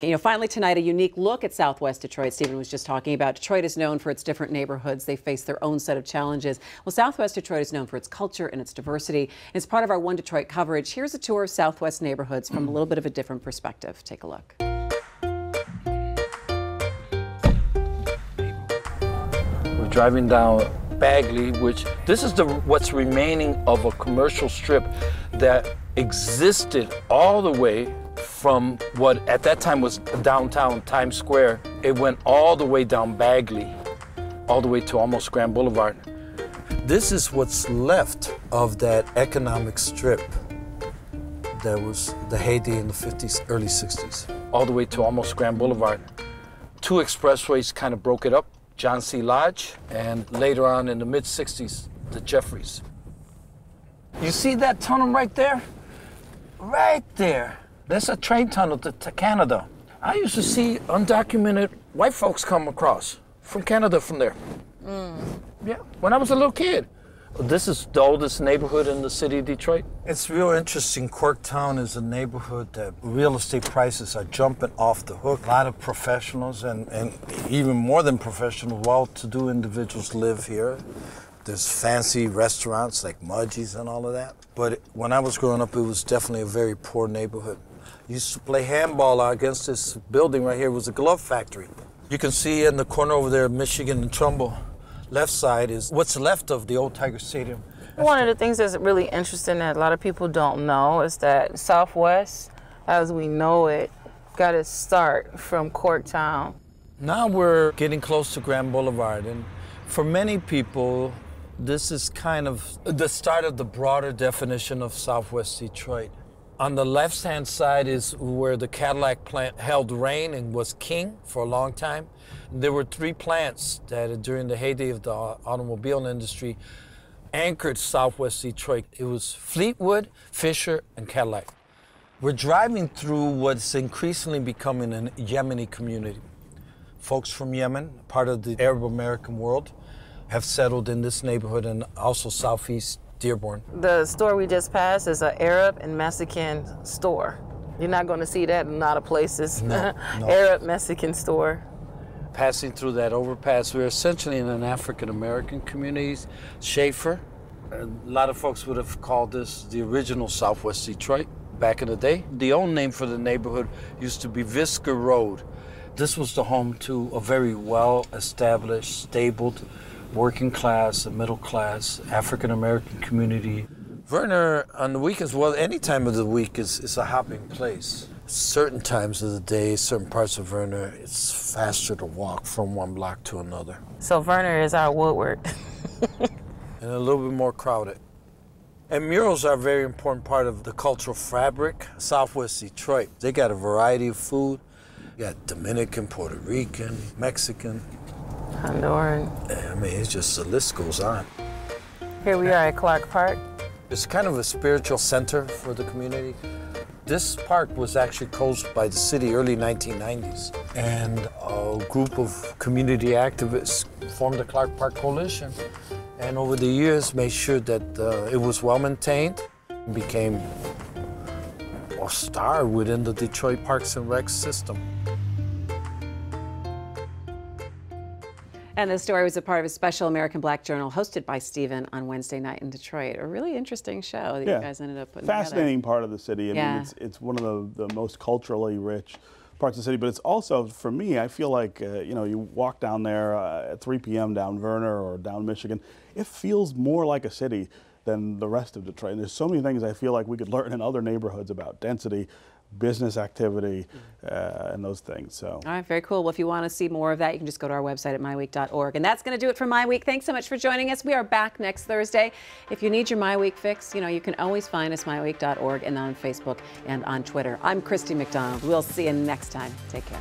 You know, finally tonight, a unique look at Southwest Detroit. Stephen was just talking about. Detroit is known for its different neighborhoods. They face their own set of challenges. Well, Southwest Detroit is known for its culture and its diversity. It's part of our One Detroit coverage. Here's a tour of Southwest neighborhoods from a little bit of a different perspective. Take a look. We're driving down Bagley, which this is what's remaining of a commercial strip that existed all the way from what at that time was downtown Times Square. It went all the way down Bagley, all the way to almost Grand Boulevard. This is what's left of that economic strip that was the heyday in the 50s, early 60s. All the way to almost Grand Boulevard. Two expressways kind of broke it up, John C. Lodge, and later on in the mid-60s, the Jeffries. You see that tunnel right there? Right there. That's a train tunnel to Canada. I used to see undocumented white folks come across from Canada from there. Yeah, when I was a little kid. This is the oldest neighborhood in the city of Detroit. It's real interesting. Corktown is a neighborhood that real estate prices are jumping off the hook. A lot of professionals and even more than professional, well-to-do individuals live here. There's fancy restaurants like Mudgee's and all of that. But when I was growing up, it was definitely a very poor neighborhood. Used to play handball against this building right here. It was a glove factory. You can see in the corner over there, Michigan and Trumbull. Left side is what's left of the old Tiger Stadium. One of the things that's really interesting that a lot of people don't know is that Southwest, as we know it, got its start from Corktown. Now we're getting close to Grand Boulevard, and for many people, this is kind of the start of the broader definition of Southwest Detroit. On the left-hand side is where the Cadillac plant held reign and was king for a long time. There were three plants that during the heyday of the automobile industry anchored Southwest Detroit. It was Fleetwood, Fisher, and Cadillac. We're driving through what's increasingly becoming a Yemeni community. Folks from Yemen, part of the Arab American world, have settled in this neighborhood and also southeast Dearborn. The store we just passed is an Arab and Mexican store. You're not going to see that in a lot of places. No. Arab Mexican store. Passing through that overpass, we're essentially in an African-American community, Schafer. A lot of folks would have called this the original Southwest Detroit back in the day. The old name for the neighborhood used to be Visca Road. This was the home to a very well-established, stabled, working class and middle class African-American community. Vernor on the weekends, well, any time of the week is a hopping place. Certain times of the day, certain parts of Vernor, it's faster to walk from one block to another. So Vernor is our Woodward. And a little bit more crowded. And murals are a very important part of the cultural fabric. Southwest Detroit, they got a variety of food. You got Dominican, Puerto Rican, Mexican, Honduran. I mean, it's just, the list goes on. Here we are at Clark Park. It's kind of a spiritual center for the community. This park was actually closed by the city early 1990s. And a group of community activists formed the Clark Park Coalition. And over the years made sure that it was well maintained, became a star within the Detroit Parks and Rec system. And this story was a part of a special American Black Journal hosted by Stephen on Wednesday night in Detroit. A really interesting show that you guys ended up putting Fascinating together. Part of the city. I mean, it's one of the most culturally rich parts of the city, but it's also, for me, I feel like, you know, you walk down there at 3 p.m. down Vernor or down Michigan, it feels more like a city than the rest of Detroit. And there's so many things I feel like we could learn in other neighborhoods about density, business activity, and those things. So. All right, very cool. Well, if you want to see more of that, you can just go to our website at MiWeek.org. And that's going to do it for My Week. Thanks so much for joining us. We are back next Thursday. If you need your My Week fix, you know, you can always find us MiWeek.org and on Facebook and on Twitter. I'm Christy McDonald. We'll see you next time. Take care.